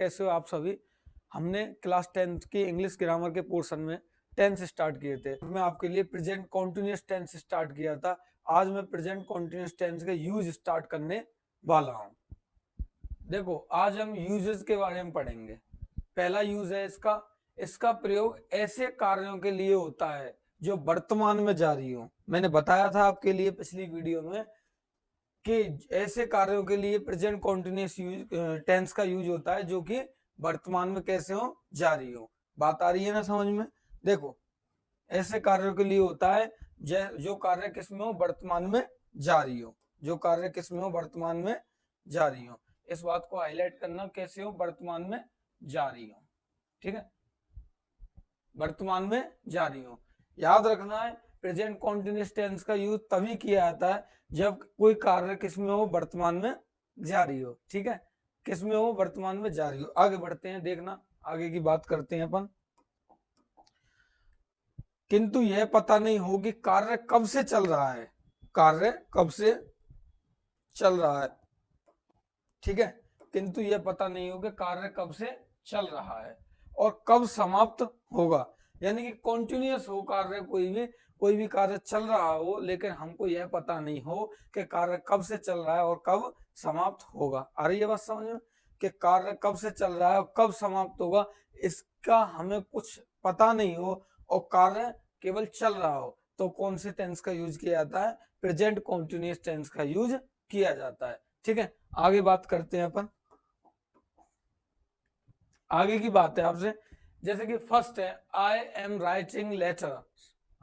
कैसे हो आप सभी। हमने क्लास 10th की इंग्लिश ग्रामर के पोर्शन में टेंस स्टार्ट किए थे। मैं आपके लिए प्रेजेंट कॉन्टिन्यूअस टेंस स्टार्ट किया था। आज मैं प्रेजेंट कॉन्टिन्यूअस टेंस का यूज स्टार्ट करने वाला हूँ। देखो, आज हम यूजेस के बारे में पढ़ेंगे। पहला यूज है इसका प्रयोग ऐसे कार्यों के लिए होता है जो वर्तमान में जारी हो। मैंने बताया था आपके लिए पिछली वीडियो में कि ऐसे कार्यों के लिए प्रेजेंट कॉन्टिन्यूअस टेंस का यूज होता है जो कि वर्तमान में कैसे हो, जारी हो। बात आ रही है ना समझ में। देखो, ऐसे कार्यों के लिए होता है जो कार्य किस में हो, वर्तमान में जारी हो। जो कार्य किस में हो, वर्तमान में जारी हो। इस बात को हाईलाइट करना, कैसे हो, वर्तमान में जारी हो। ठीक है, वर्तमान में जारी हो। याद रखना है, प्रेजेंट कॉन्टिन्यूअस टेंस का यूज तभी किया जाता है जब कोई कार्य किसमें हो, वर्तमान में जारी हो। ठीक है, किसमें हो, वर्तमान में जारी हो। आगे बढ़ते हैं, देखना आगे की बात करते हैं अपन। किंतु यह पता नहीं हो कि कार्य कब से चल रहा है। कार्य कब से चल रहा है, ठीक है। किंतु यह पता नहीं हो कि कार्य कब से चल रहा है और कब समाप्त होगा। यानी कि कॉन्टिन्यूअस हो कार्य, कोई भी कार्य चल रहा हो, लेकिन हमको यह पता नहीं हो कि कार्य कब से चल रहा है और कब समाप्त होगा। आ रही है बात समझ में, कि कार्य कब से चल रहा है और कब समाप्त होगा, इसका हमें कुछ पता नहीं हो और कार्य केवल चल रहा हो, तो कौन से टेंस का यूज किया जाता है, प्रेजेंट कॉन्टिन्यूअस टेंस का यूज किया जाता है। ठीक है, आगे बात करते हैं अपन। आगे की बात है आपसे, जैसे कि फर्स्ट है I am writing letter,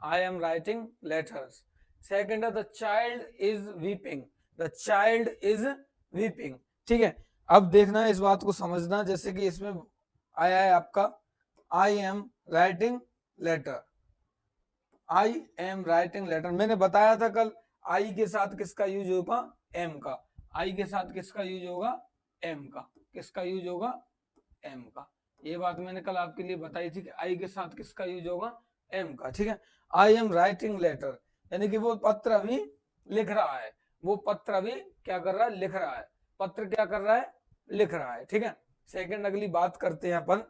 I am writing letters. Second है the child is weeping, the child is weeping. ठीक है, अब देखना, इस बात को समझना। जैसे कि इसमें आया है आपका I am writing letter, I am writing letter. मैंने बताया था कल, आई के साथ किसका यूज होगा, एम का। आई के साथ किसका यूज होगा, एम का। किसका यूज होगा, एम का। ये बात मैंने कल आपके लिए बताई थी कि आई के साथ किसका यूज होगा, एम का। ठीक है, आई एम राइटिंग लेटर, यानी कि वो पत्र अभी लिख रहा है। वो पत्र अभी क्या कर रहा है, लिख रहा है। पत्र क्या कर रहा है, लिख रहा है। ठीक है, सेकंड अगली बात करते हैं अपन।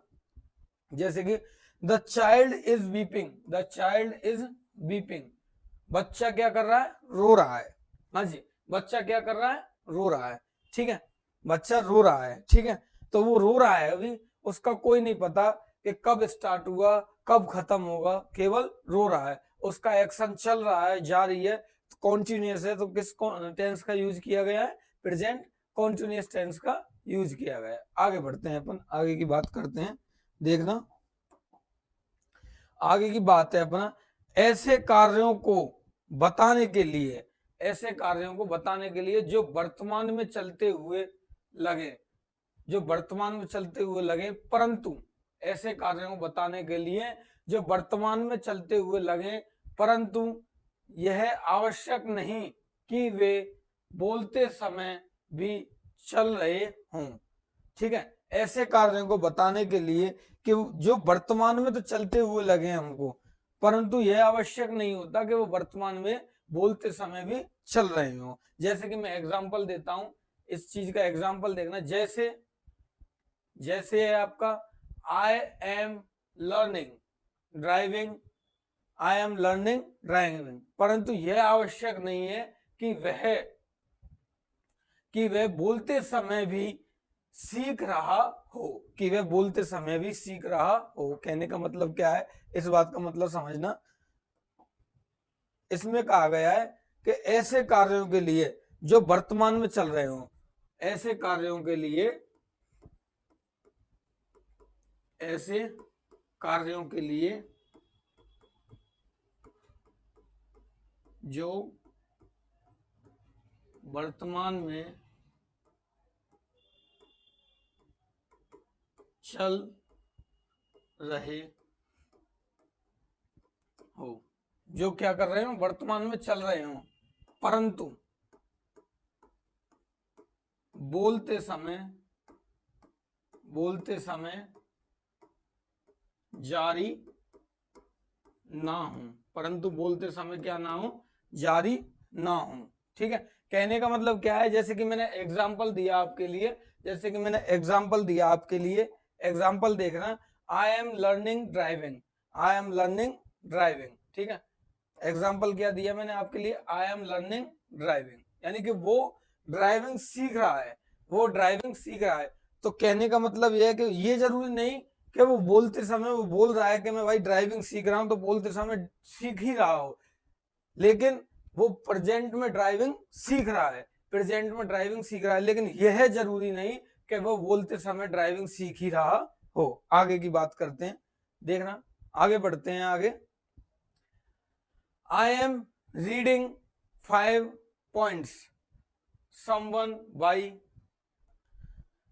जैसे कि the child is weeping, the child is weeping. बच्चा क्या कर रहा है, रो रहा है। हाँ जी, बच्चा क्या कर रहा है, रो रहा है। ठीक है, बच्चा रो रहा है। ठीक है, तो वो रो रहा है अभी, उसका कोई नहीं पता कि कब स्टार्ट हुआ, कब खत्म होगा, केवल रो रहा है। उसका एक्शन चल रहा है, जारी है, कॉन्टिन्यूअस है, तो किस टेंस का यूज किया गया है, प्रेजेंट कॉन्टिन्यूअस टेंस का यूज किया गया है। आगे बढ़ते हैं अपन, आगे की बात करते हैं। देखना, आगे की बात है अपना, ऐसे कार्यों को बताने के लिए, ऐसे कार्यों को बताने के लिए जो वर्तमान में चलते हुए लगे, जो वर्तमान में चलते हुए लगे, परंतु ऐसे कार्यों को बताने के लिए जो वर्तमान में चलते हुए लगे, परंतु यह आवश्यक नहीं कि वे बोलते समय भी चल रहे हों। ठीक है, ऐसे कार्यों को बताने के लिए कि जो वर्तमान में तो चलते हुए लगे हमको, परंतु यह आवश्यक नहीं होता कि वो वर्तमान में बोलते समय भी चल रहे हो। जैसे कि मैं एग्जांपल देता हूं, इस चीज का एग्जांपल देखना। जैसे है आपका I am learning driving, I am learning driving, परंतु यह आवश्यक नहीं है कि वह बोलते समय भी सीख रहा हो, कि वह बोलते समय भी सीख रहा हो। कहने का मतलब क्या है, इस बात का मतलब समझना। इसमें कहा गया है कि ऐसे कार्यों के लिए जो वर्तमान में चल रहे हो, ऐसे कार्यों के लिए, ऐसे कार्यों के लिए जो वर्तमान में चल रहे हो, जो क्या कर रहे हो, वर्तमान में चल रहे हो, परंतु बोलते समय जारी ना हो, परंतु बोलते समय क्या ना हो, जारी ना हो। ठीक है, कहने का मतलब क्या है, जैसे कि मैंने एग्जाम्पल दिया आपके लिए, जैसे कि मैंने एग्जाम्पल दिया आपके लिए, एग्जाम्पल देखना, I am learning driving, I am learning driving, ठीक है, एग्जाम्पल क्या दिया मैंने आपके लिए, आई एम लर्निंग ड्राइविंग, यानी कि वो ड्राइविंग सीख रहा है, वो ड्राइविंग सीख रहा है। तो कहने का मतलब यह है कि ये जरूरी नहीं कि वो बोलते समय वो बोल रहा है कि मैं भाई ड्राइविंग सीख रहा हूं, तो बोलते समय सीख ही रहा हो, लेकिन वो प्रेजेंट में ड्राइविंग सीख रहा है, प्रेजेंट में ड्राइविंग सीख रहा है, लेकिन यह जरूरी नहीं कि वो बोलते समय ड्राइविंग सीख ही रहा हो। आगे की बात करते हैं, देखना, आगे बढ़ते हैं आगे। I am reading 5 points. Someone by.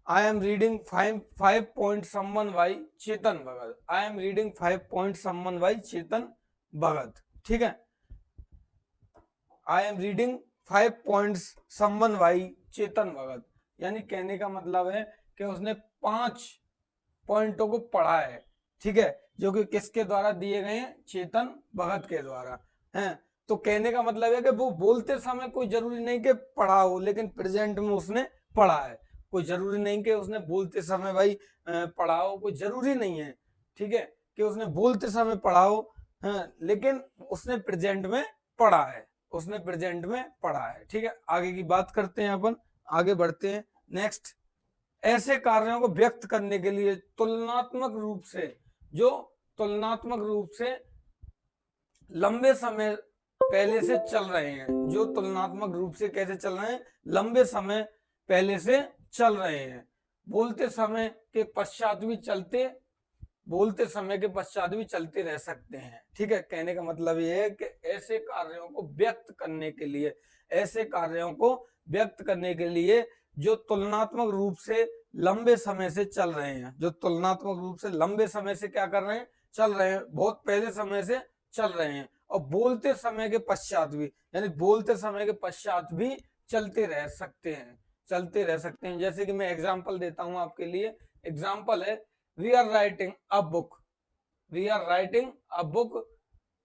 I am reading five points. Someone by Chetan Bhagat. I am reading 5 points. Someone by Chetan Bhagat. ठीक है, I am reading 5 points. Someone by Chetan Bhagat. यानी कहने का मतलब है कि उसने 5 पॉइंटों को पढ़ा है, ठीक है, जो कि किसके द्वारा दिए गए हैं, चेतन भगत के द्वारा हैं। तो कहने का मतलब है कि वो बोलते समय कोई जरूरी नहीं कि पढ़ा हो, लेकिन प्रेजेंट में उसने पढ़ा है, कोई जरूरी नहीं कि उसने बोलते समय भाई पढ़ा हो, कोई जरूरी नहीं है, ठीक है, कि उसने बोलते समय पढ़ा हो, लेकिन उसने प्रेजेंट में पढ़ा है, उसने प्रेजेंट में पढ़ा है, ठीक है। आगे की बात करते हैं, अपन आगे बढ़ते हैं। नेक्स्ट, ऐसे कार्यों को व्यक्त करने के लिए तुलनात्मक रूप से, जो तुलनात्मक रूप से लंबे समय पहले से चल रहे हैं, जो तुलनात्मक रूप से कैसे चल रहे हैं, लंबे समय पहले से चल रहे हैं, बोलते समय के पश्चात भी चलते, बोलते समय के पश्चात भी चलते रह सकते हैं, ठीक है। कहने का मतलब यह है कि ऐसे कार्यों को व्यक्त करने के लिए, ऐसे कार्यों को व्यक्त करने के लिए जो तुलनात्मक रूप से लंबे समय से चल रहे हैं, जो तुलनात्मक रूप से लंबे समय से क्या कर रहे हैं, चल रहे हैं, बहुत पहले समय से चल रहे हैं, और बोलते समय के पश्चात भी, यानी बोलते समय के पश्चात भी चलते रह सकते हैं, चलते रह सकते हैं। जैसे कि मैं एग्जांपल देता हूं आपके लिए, एग्जांपल है, we are writing a book, we are writing a book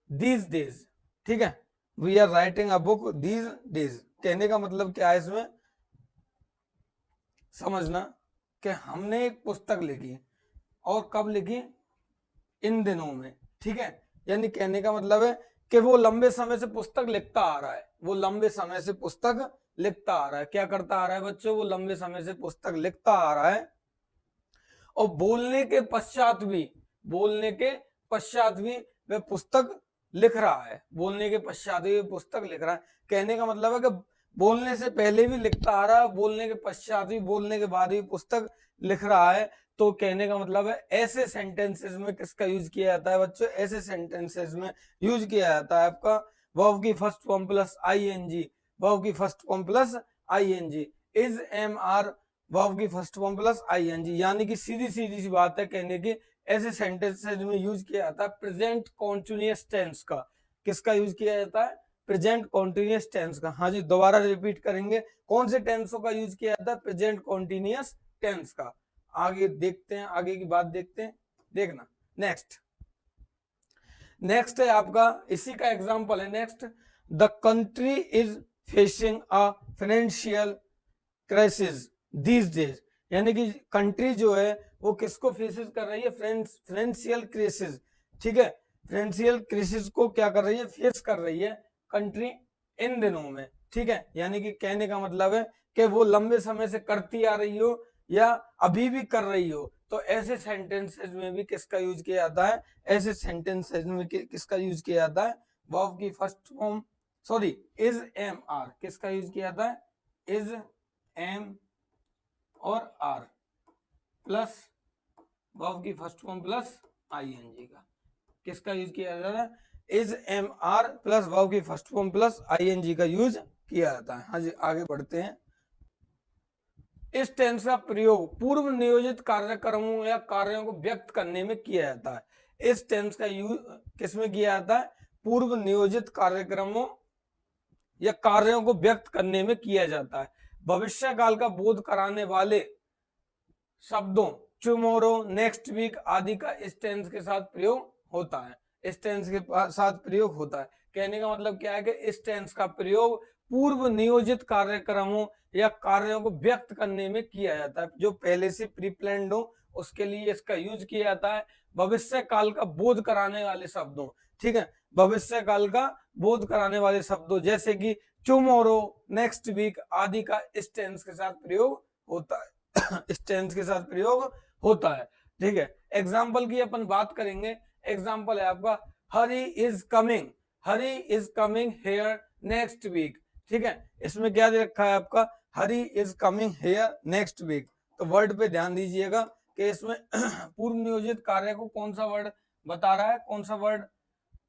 these days, ठीक है, we are writing a book these days. कहने का मतलब क्या है इसमें, समझना कि हमने एक पुस्तक लिखी, और कब लिखी, इन दिनों में, ठीक है, यानी कहने का मतलब है कि वो लंबे समय से पुस्तक लिखता आ रहा है, वो लंबे समय से पुस्तक लिखता आ रहा है, क्या करता आ रहा है बच्चों, वो लंबे समय से पुस्तक लिखता आ रहा है, और बोलने के पश्चात भी, बोलने के पश्चात भी वह पुस्तक लिख रहा है, बोलने के पश्चात भी पुस्तक लिख रहा है। कहने का मतलब है कि बोलने से पहले भी लिखता आ रहा है, बोलने के पश्चात भी, बोलने के बाद भी पुस्तक लिख रहा है। तो कहने का मतलब है ऐसे सेंटेंसेस में किसका यूज किया जाता है बच्चों, ऐसे सेंटेंसेस में यूज किया जाता है आपका वर्ब की first form plus ING, verb की first form plus ING, is am are verb की फर्स्ट फॉर्म प्लस आईएनजी, यानी कि सीधी सीधी सी बात है कहने की, ऐसे सेंटेंसेस में यूज किया जाता है प्रेजेंट कॉन्टिन्यूअस टेंस का, किसका यूज किया जाता है, प्रेजेंट कॉन्टिन्यूअस टेंस का। हाँ जी, दोबारा रिपीट करेंगे, कौन से टेंसों का यूज किया जाता है, प्रेजेंट कॉन्टिन्यूअस टेंस का। आगे देखते हैं, आगे की बात देखते हैं, देखना। नेक्स्ट, नेक्स्ट है आपका, इसी का एग्जांपल है next, the country is facing a financial crisis these days, यानी कि कंट्री जो है वो किसको फेसिस कर रही है, फाइनेंशियल क्राइसिस, ठीक है, फाइनेंशियल क्राइसिस को क्या कर रही है, फेस कर रही है कंट्री इन दिनों में, ठीक है, यानी कि कहने का मतलब है कि वो लंबे समय से करती आ रही हो या अभी भी कर रही हो, तो ऐसे सेंटेंसेस में भी किसका यूज किया जाता है, ऐसे सेंटेंसेस में किसका यूज किया जाता है, वर्ब की first form, sorry, is am are, किसका यूज किया जाता है, इज एम और आर प्लस वर्ब की फर्स्ट फॉर्म प्लस आईएनजी का, किसका यूज किया जाता है, is am are plus verb की फर्स्ट फॉर्म प्लस आईएनजी का यूज किया जाता है। हाँ जी, आगे बढ़ते हैं। इस टेंस का प्रयोग पूर्व नियोजित कार्यक्रमों या कार्यों को व्यक्त करने में किया जाता है। इस टेंस का यूज किसमें किया जाता है, पूर्व नियोजित कार्यक्रमों या कार्यों को व्यक्त करने में किया जाता है। भविष्य काल का बोध कराने वाले शब्दों टुमारो, नेक्स्ट वीक आदि का इस टेंस के साथ प्रयोग होता है, इस टेंस के साथ प्रयोग होता है। कहने का मतलब क्या है कि इस टेंस का प्रयोग पूर्व नियोजित कार्यक्रमों या कार्यों को व्यक्त करने में किया जाता है, जो पहले से प्री प्लान्ड हो उसके लिए इसका यूज किया जाता है। भविष्य काल का बोध कराने वाले शब्दों, ठीक है, भविष्य काल का बोध कराने वाले शब्दों जैसे कि टुमारो, नेक्स्ट वीक आदि का इस टेंस के साथ प्रयोग होता है इस टेंस के साथ प्रयोग होता है, ठीक है। एग्जाम्पल की अपन बात करेंगे, एग्जाम्पल है आपका Hari is coming, Hari is coming here next week, ठीक है। इसमें क्या दे रखा है आपका, Hari is coming here next week. तो वर्ड पे ध्यान दीजिएगा कि इसमें पूर्व नियोजित कार्य को कौन सा वर्ड बता रहा है, कौन सा वर्ड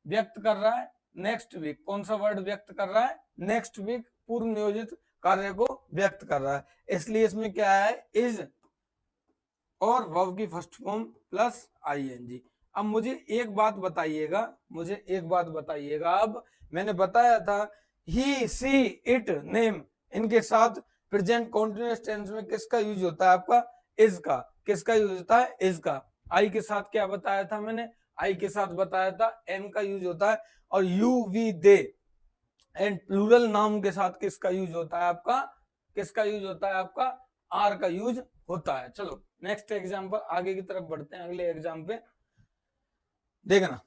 व्यक्त कर रहा है, नेक्स्ट वीक। कौन सा वर्ड व्यक्त कर रहा है, नेक्स्ट वीक पूर्व नियोजित कार्य को व्यक्त कर रहा है, इसलिए इसमें क्या है, इज और वर्ब की फर्स्ट फॉर्म प्लस आईएनजी। अब मुझे एक बात बताइएगा, मुझे एक बात बताइएगा, अब मैंने बताया था ही सी इट नेम, इनके साथ प्रेजेंट कॉन्टिन्यूअस टेंस में किसका यूज होता है, आपका इज का। किसका यूज होता है, इज का। आई के साथ क्या बताया था मैंने, आई के साथ बताया था एम का यूज होता है। और you we they and plural noun के साथ किसका यूज होता है, आपका किसका यूज होता है, आपका आर का यूज होता है। चलो नेक्स्ट एग्जांपल, आगे की तरफ बढ़ते हैं, अगले एग्जाम पे देखना।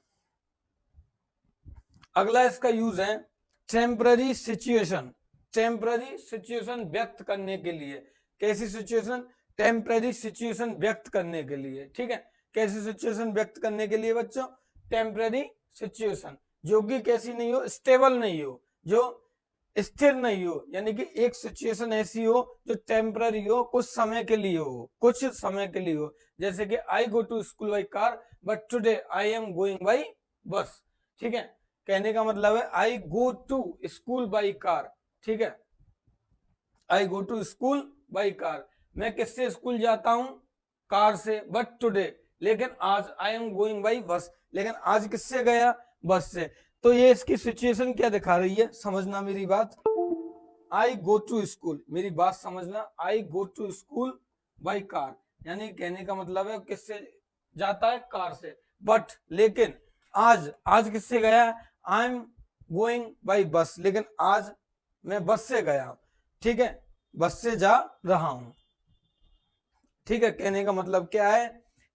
अगला इसका यूज है टेम्पररी सिचुएशन, टेम्पररी सिचुएशन व्यक्त करने के लिए। कैसी सिचुएशन, टेम्पररी सिचुएशन व्यक्त करने के लिए, ठीक है। कैसी सिचुएशन व्यक्त करने के लिए बच्चों, टेम्पररी सिचुएशन जो कि कैसी नहीं हो, स्टेबल नहीं हो, जो स्थिर नहीं हो, यानी कि एक सिचुएशन ऐसी हो जो टेम्पररी हो, कुछ समय के लिए हो, कुछ समय के लिए हो। जैसे कि I go to school by car but today I am going by bus, ठीक है। कहने का मतलब है I go to school by car, ठीक है, I go to school by car, मैं किससे स्कूल जाता हूं, कार से। बट टुडे, लेकिन आज, आई एम गोइंग बाई बस, लेकिन आज किससे गया, बस से। तो ये इसकी सिचुएशन क्या दिखा रही है, समझना मेरी बात। आई गो टू स्कूल, मेरी बात समझना, I go to school by car, यानी कहने का मतलब है किससे जाता है, कार से। बट लेकिन आज, आज किससे गया, आई एम गोइंग बाई बस, लेकिन आज मैं बस से गया, ठीक है, बस से जा रहा हूं, ठीक है। कहने का मतलब क्या है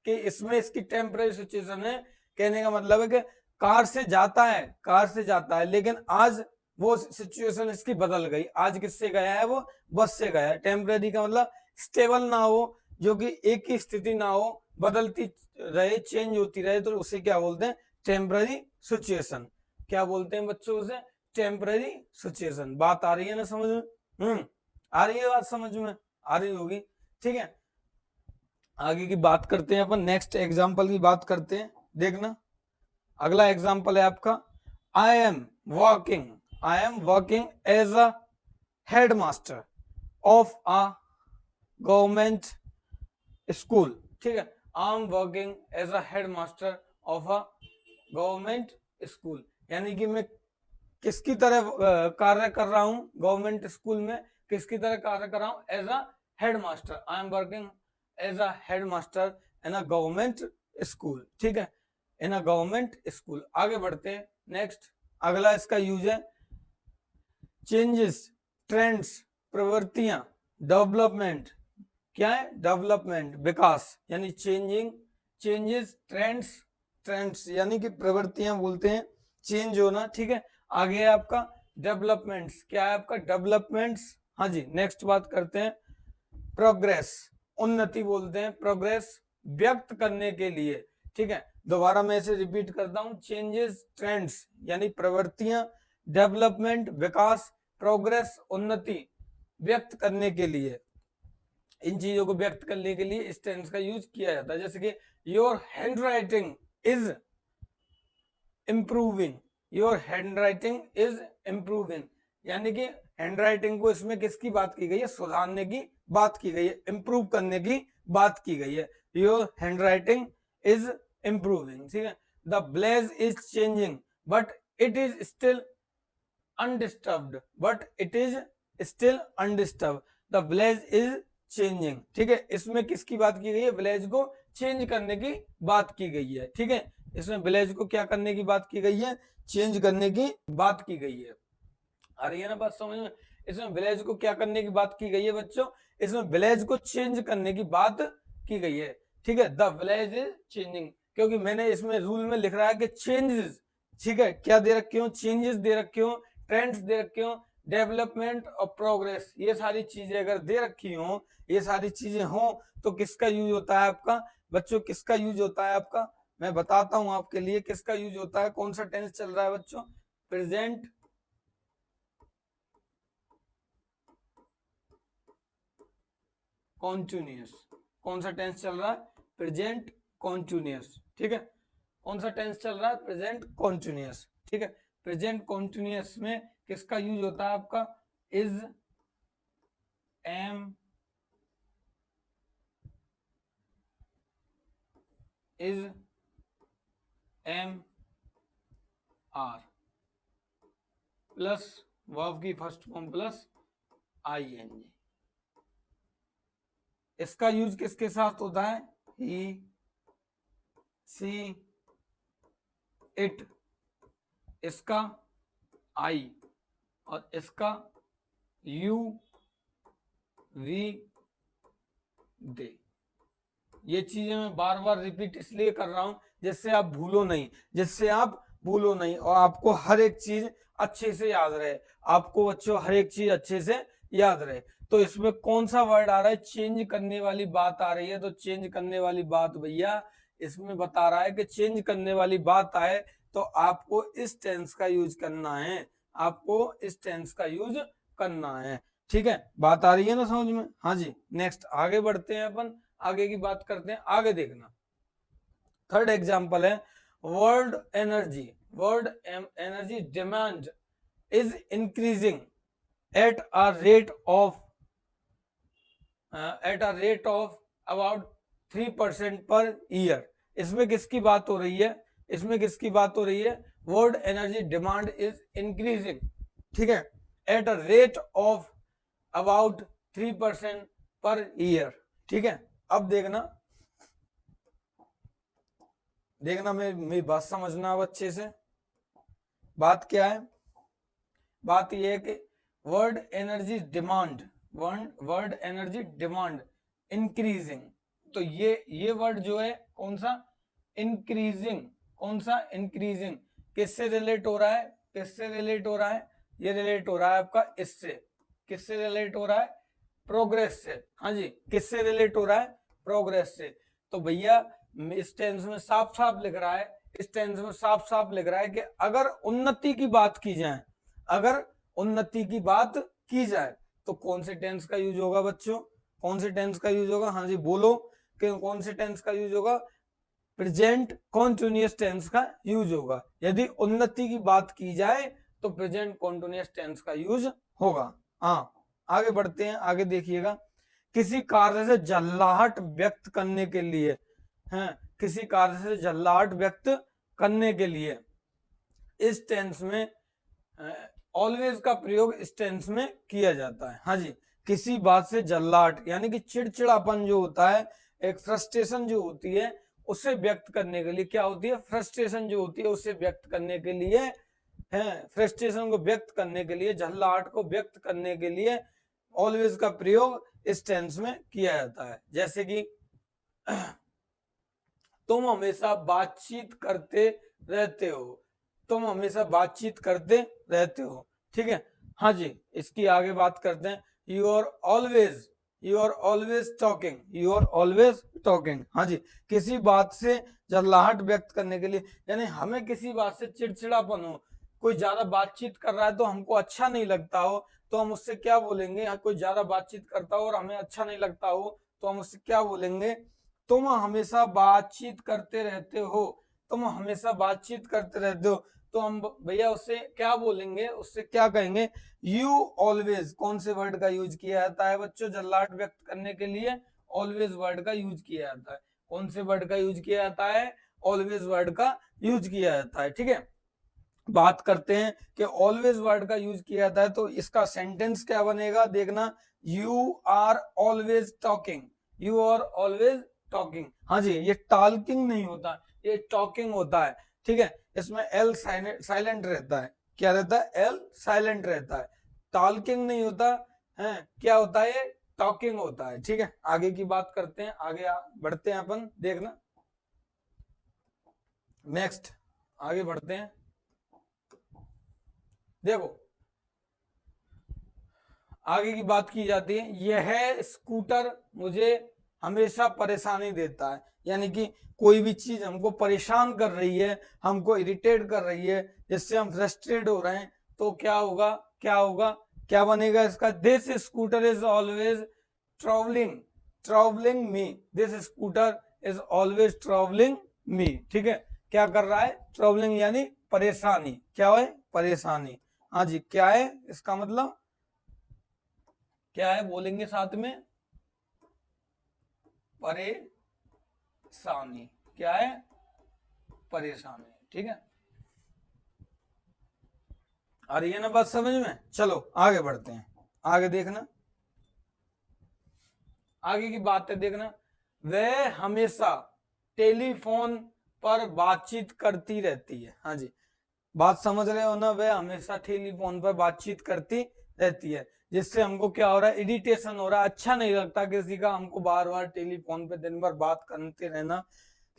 कि इसमें इसकी टेम्पररी सिचुएशन है। कहने का मतलब है कि कार से जाता है, कार से जाता है, लेकिन आज वो सिचुएशन इसकी बदल गई, आज किससे गया है, वो बस से गया है। टेम्पररी का मतलब स्टेबल ना हो, जो कि एक ही स्थिति ना हो, बदलती रहे, चेंज होती रहे, तो उसे क्या बोलते हैं, टेम्पररी सिचुएशन। क्या बोलते हैं बच्चों उसे, टेम्पररी सिचुएशन। बात आ रही है ना समझ में, आ रही है बात समझ में, आ रही होगी, ठीक है। आगे की बात करते हैं अपन, नेक्स्ट एग्जाम्पल की बात करते हैं, देखना। अगला एग्जाम्पल है आपका I am working as a headmaster of a government school, ठीक है। I am working as a headmaster of a government school, यानी कि मैं किसकी तरह कार्य कर रहा हूं गवर्नमेंट स्कूल में, किसकी तरह कार्य कर रहा हूं, as a headmaster. I am working as a headmaster in a government school, ठीक है, इन अ गवर्नमेंट स्कूल। आगे बढ़ते हैं, नेक्स्ट अगला इसका यूज है चेंजेस, ट्रेंड्स, प्रवृत्तियां, डेवलपमेंट। क्या है, डेवलपमेंट, विकास, यानी चेंजिंग, चेंजेस, ट्रेंड्स, ट्रेंड्स यानी कि प्रवृत्तियां बोलते हैं, चेंज होना, ठीक है। आगे है आपका डेवलपमेंट्स, क्या है आपका, डेवलपमेंट्स, हाँ जी। नेक्स्ट बात करते हैं प्रोग्रेस, उन्नति बोलते हैं, प्रोग्रेस व्यक्त करने के लिए, ठीक है। दोबारा मैं इसे रिपीट करता हूं, चेंजेस, ट्रेंड्स यानी प्रवृत्तियां, डेवलपमेंट विकास, प्रोग्रेस उन्नति व्यक्त करने के लिए, इन चीजों को व्यक्त करने के लिए इस टेंस का यूज किया जाता है। जैसे कि your handwriting is improving, your handwriting is improving, यानी कि हैंड राइटिंग को इसमें किसकी बात की गई है, सुधारने की बात की गई है, इंप्रूव करने की बात की गई है। Your handwriting is improving, ठीक है। The blaze is changing but it is still undisturbed, but it is still undisturb, the blaze is changing, ठीक है। इसमें किसकी बात की गई है, ब्लेज को चेंज करने की बात की गई है, ठीक है। इसमें ब्लेज को क्या करने की बात की गई है, चेंज करने की बात की गई है। आ रही है ना बात समझ में? इसमें विलेज को क्या करने की बात की गई है बच्चों? इसमें विलेज को चेंज करने की बात की गई है। ठीक है, द विलेज इज चेंजिंग, क्योंकि मैंने इसमें रूल में लिख रहा है कि चेंजेस, ठीक है, क्या दे रखे हो, चेंजेस दे रखे हो, ट्रेंड्स दे रखे हो, डेवलपमेंट और प्रोग्रेस, ये सारी चीजें अगर दे रखी हो, ये सारी चीजें हो, तो किसका यूज होता है आपका बच्चों? किसका यूज होता है आपका? मैं बताता हूं आपके लिए किसका यूज होता है। कौन सा टेंस चल रहा है बच्चों? Present continuous. कौन सा टेंस चल रहा है? Present continuous. ठीक है, कौन सा टेंस चल रहा है? Present continuous. ठीक है, प्रेजेंट कॉन्टिन्यूअस में किसका यूज होता है आपका? Is, am, is, am, are plus verb की फर्स्ट फॉर्म प्लस आईएनजी। इसका यूज किसके साथ होता है? ही, सी, इट, इसका आई और इसका यू, वी, दे। ये चीजें मैं बार बार रिपीट इसलिए कर रहा हूं जिससे आप भूलो नहीं, जिससे आप भूलो नहीं और आपको हर एक चीज अच्छे से याद रहे। आपको बच्चों हर एक चीज अच्छे से याद रहे। तो इसमें कौन सा वर्ड आ रहा है? चेंज करने वाली बात आ रही है। तो चेंज करने वाली बात भैया इसमें बता रहा है कि चेंज करने वाली बात आए तो आपको इस टेंस का यूज करना है। आपको इस टेंस का यूज करना है। ठीक है, बात आ रही है ना समझ में? हाँ जी, नेक्स्ट आगे बढ़ते हैं अपन, आगे की बात करते हैं। आगे देखना, थर्ड एग्जांपल है world energy. World energy demand is increasing at a rate of about 3% per year. इसमें किसकी बात हो रही है? इसमें किसकी बात हो रही है? World energy demand is increasing, ठीक है, at a rate of about 3% per year. ठीक है, अब देखना मेरी बात समझना अब अच्छे से। बात क्या है? बात यह है कि world energy demand, world energy demand increasing. तो ये वर्ड जो है कौन सा? इंक्रीजिंग। कौन सा? इंक्रीजिंग। किससे रिलेट हो रहा है? किससे रिलेट हो रहा है? ये रिलेट हो रहा है आपका इससे। किससे रिलेट हो रहा है? प्रोग्रेस से। हाँ जी, किससे रिलेट हो रहा है? प्रोग्रेस से। तो भैया इस टेंस में साफ साफ लिख रहा है, इस टेंस में साफ साफ लिख रहा है कि अगर उन्नति की बात की जाए, अगर उन्नति की बात की जाए तो कौन से टेंस का यूज होगा बच्चों? कौन से टेंस का यूज होगा? हाँ जी बोलो कि कौन से टेंस का यूज होगा? प्रेजेंट कॉन्टिन्यूअस टेंस का यूज होगा। यदि उन्नति की बात की जाए तो प्रेजेंट कॉन्टिन्यूअस टेंस का यूज होगा। हाँ, आगे बढ़ते हैं, आगे देखिएगा। किसी कार्य से जल्लाहट व्यक्त करने के लिए, हैं, किसी कार्य से जल्लाहट व्यक्त करने के लिए इस टेंस में ऑलवेज का प्रयोग इस टेंस में किया जाता है। हाँ जी, किसी बात से जल्लाहट यानी कि चिड़चिड़ापन जो होता है, एक फ्रस्ट्रेशन जो होती है, उसे व्यक्त करने के लिए क्या होती है? फ्रस्ट्रेशन जो होती है उसे व्यक्त करने के लिए है, फ्रस्ट्रेशन को व्यक्त करने के लिए, जल्लाहट को व्यक्त करने के लिए ऑलवेज का प्रयोग इस टेंस में किया जाता है। जैसे कि तुम हमेशा बातचीत करते रहते हो, तुम हमेशा बातचीत करते रहते हो। ठीक है, हाँ जी, इसकी आगे बात करते हैं। You are always talking, you are always talking. हाँ जी, किसी बात से जल्लाहट व्यक्त करने के लिए, यानी हमें किसी बात से चिड़चिड़ापन हो, कोई ज्यादा बातचीत कर रहा है तो हमको अच्छा नहीं लगता हो, तो हम उससे क्या बोलेंगे? कोई ज्यादा बातचीत करता हो और हमें अच्छा नहीं लगता हो तो हम उससे क्या बोलेंगे? तुम हमेशा बातचीत करते रहते हो, तुम हमेशा बातचीत करते रहते हो। तो हम भैया उससे क्या बोलेंगे? उससे क्या कहेंगे? You always. कौन से वर्ड का यूज किया जाता है बच्चों जल्लाहट व्यक्त करने के लिए? ऑलवेज वर्ड का यूज किया जाता है। कौन से वर्ड का यूज किया जाता है? ऑलवेज वर्ड का यूज किया जाता है। ठीक है, बात करते हैं कि ऑलवेज वर्ड का यूज किया जाता है तो इसका सेंटेंस क्या बनेगा? देखना, you are always talking, you are always talking. हाँ जी, ये टॉकिंग नहीं होता, ये टॉकिंग होता है। ठीक है, इसमें एल साइलेंट रहता है। क्या रहता है, एल साइलेंट रहता है, टॉकिंग नहीं होता है, क्या होता है, टॉकिंग होता है। ठीक है, आगे की बात करते हैं, आगे बढ़ते हैं अपन, देखना नेक्स्ट, आगे बढ़ते हैं। देखो आगे की बात की जाती है, यह स्कूटर मुझे हमेशा परेशानी देता है, यानी कि कोई भी चीज हमको परेशान कर रही है, हमको इरिटेट कर रही है, जिससे हम फ्रस्ट्रेट हो रहे हैं, तो क्या होगा, क्या होगा, क्या बनेगा इसका, this scooter is always travelling, travelling me, this scooter is always travelling me. ठीक है, क्या कर रहा है, ट्रैवलिंग यानी परेशानी, क्या है, परेशानी। हाँ जी, क्या है इसका मतलब, क्या है बोलेंगे साथ में, परेशानी, क्या है, परेशानी। ठीक है, आ रही है ना बात समझ में, चलो आगे बढ़ते हैं, आगे देखना, आगे की बात है देखना, वह हमेशा टेलीफोन पर बातचीत करती रहती है। हाँ जी, बात समझ रहे हो ना, वह हमेशा टेलीफोन पर बातचीत करती रहती है, जिससे हमको क्या हो रहा है, इरिटेशन हो रहा है, अच्छा नहीं लगता किसी का हमको बार बार टेलीफोन पे दिन भर बात करते रहना,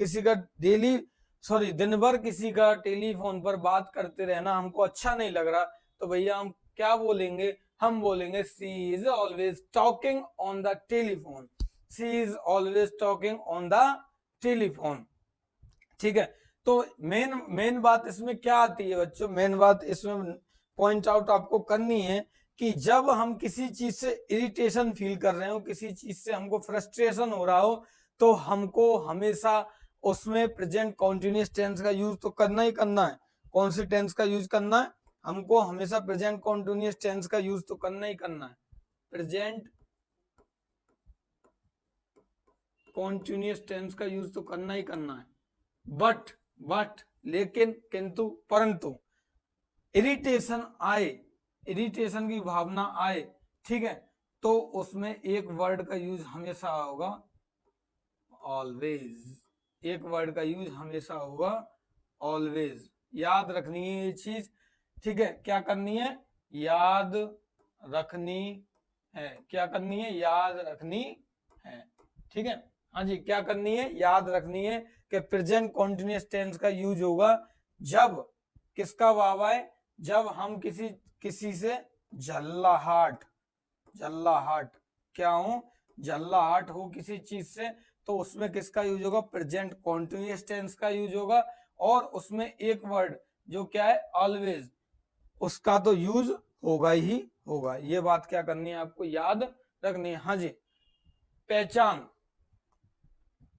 किसी का डेली सॉरी दिन भर किसी का टेलीफोन पर बात करते रहना हमको अच्छा नहीं लग रहा, तो भैया हम क्या बोलेंगे, हम बोलेंगे she is always talking on the telephone, she is always talking on the telephone. ठीक है, तो मेन मेन बात इसमें क्या आती है बच्चों, मेन बात इसमें पॉइंट आउट आपको करनी है कि जब हम किसी चीज से इरिटेशन फील कर रहे हो, किसी चीज से हमको फ्रस्ट्रेशन हो रहा हो, तो हमको हमेशा उसमें प्रेजेंट कॉन्टिन्यूस टेंस का यूज तो करना ही करना है। कौन सी टेंस का यूज करना है, हमको हमेशा प्रेजेंट कॉन्टिन्यूस टेंस का यूज तो करना ही करना है, प्रेजेंट कॉन्टिन्यूस टेंस का यूज तो करना ही करना है। बट लेकिन किंतु परंतु इरिटेशन आए, इरिटेशन की भावना आए, ठीक है, तो उसमें एक वर्ड का यूज हमेशा होगा, ऑलवेज, एक वर्ड का यूज हमेशा होगा, ऑलवेज। याद रखनी है ये चीज, ठीक है, क्या करनी है, याद रखनी है, क्या करनी है, याद रखनी है। ठीक है, हाँ जी, क्या करनी है, याद रखनी है कि प्रेजेंट कॉन्टिन्यूस टेंस का यूज होगा जब किसका भाव आए, जब हम किसी किसी से झल्लाहट, झल्लाहट क्या हो, झल्लाहट हो किसी चीज से, तो उसमें किसका यूज होगा, प्रेजेंट कॉन्टिन्यूस टेंस का यूज होगा, और उसमें एक वर्ड जो क्या है, ऑलवेज, उसका तो यूज होगा ही होगा। ये बात क्या करनी है, आपको याद रखनी है। हाँ जी, पहचान,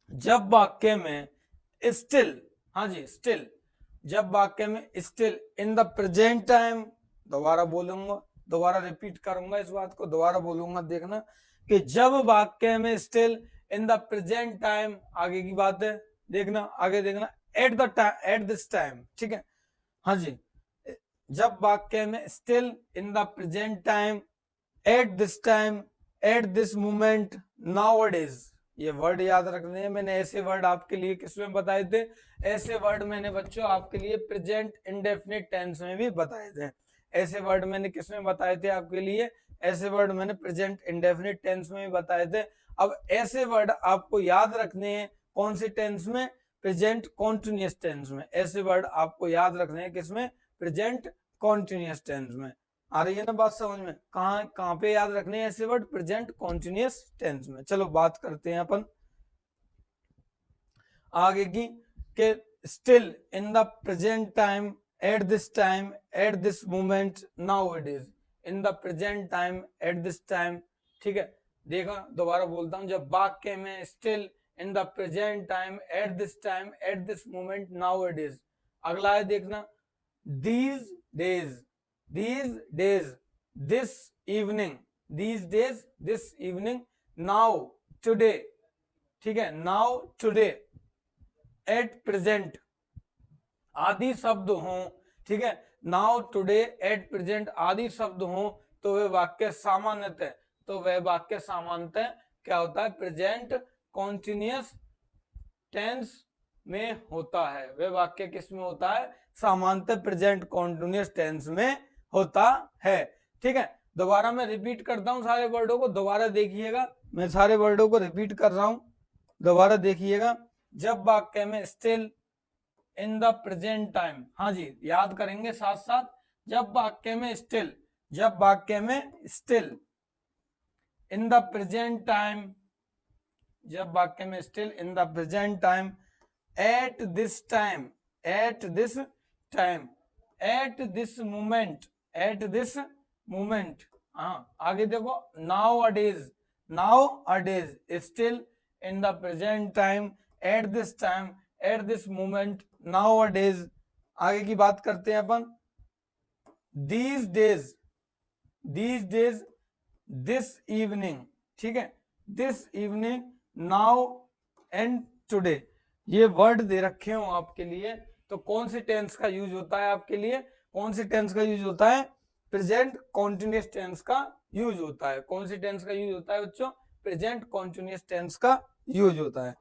जब वाक्य में स्टिल, हाँ जी स्टिल, जब वाक्य में still in the present time, दोबारा बोलूंगा, दोबारा रिपीट करूंगा इस बात को, दोबारा बोलूंगा, देखना कि जब वाक्य में still in the present time, आगे की बात है देखना, आगे देखना, at the time, at this time, ठीक है, हाँ जी, जब वाक्य में still in the present time, at this time, at this moment, nowadays, ये वर्ड याद रखने हैं। मैंने ऐसे वर्ड आपके लिए किसमें बताए थे, ऐसे वर्ड मैंने बच्चों आपके लिए प्रेजेंट इंडेफिनिट टेंस में भी बताए थे, ऐसे वर्ड मैंने किसमें बताए थे आपके लिए, ऐसे वर्ड मैंने प्रेजेंट इंडेफिनिट टेंस में भी बताए थे। अब ऐसे वर्ड आपको याद रखने हैं कौन से टेंस में, प्रेजेंट कॉन्टिन्यूस टेंस में, ऐसे वर्ड आपको याद रखने हैं किसमें, प्रेजेंट कॉन्टिन्यूस टेंस में। आ रही है ना बात समझ में, कहाँ कहाँ पे याद रखने हैं ऐसे वर्ड, प्रेजेंट कॉन्टिन्यूस टेंस में। चलो बात करते हैं अपन आगे की, के still in the present time, at this time, at this moment, now it is, in the present time, at this time. ठीक है, देखा, दोबारा बोलता हूं, जब वाक्य में still in the present time, at this time, at this moment, now it is. अगला है देखना, these days, these days, this evening, these days, this evening, now, today, ठीक है, now, today, at present, आदि शब्द हों, ठीक है, नाउ, टुडे, एट प्रेजेंट आदि शब्द हों, तो वह वाक्य सामान्यतः, तो वह वाक्य सामान्यतः क्या होता है, प्रेजेंट कॉन्टिन्यूस टेंस में होता है। वह वाक्य किस में होता है? सामान्यतः प्रेजेंट कॉन्टिन्यूअस टेंस में होता है। ठीक है, दोबारा मैं रिपीट करता हूं सारे वर्डों को, दोबारा देखिएगा। मैं सारे वर्डों को रिपीट कर रहा हूं, दोबारा देखिएगा। जब वाक्य में still, in the present time, हाँ जी याद करेंगे साथ साथ। जब वाक्य में स्टिल, जब वाक्य में still, in the present time, जब वाक्य में still in the present time, at this time, at this time, at this moment, at this moment. हाँ आगे देखो, nowadays, nowadays, still in the present time, at this time, at this moment, nowadays. आगे की बात करते हैं अपन। These days, these days, this evening, ठीक है, this evening, now and today. ये वर्ड दे रखे हो आपके लिए, तो कौन से टेंस का यूज होता है आपके लिए? कौन से टेंस का यूज होता है? प्रेजेंट कॉन्टिन्यूअस टेंस का यूज होता है। कौन से टेंस का यूज होता है बच्चों? प्रेजेंट कॉन्टिन्यूअस टेंस का यूज होता है।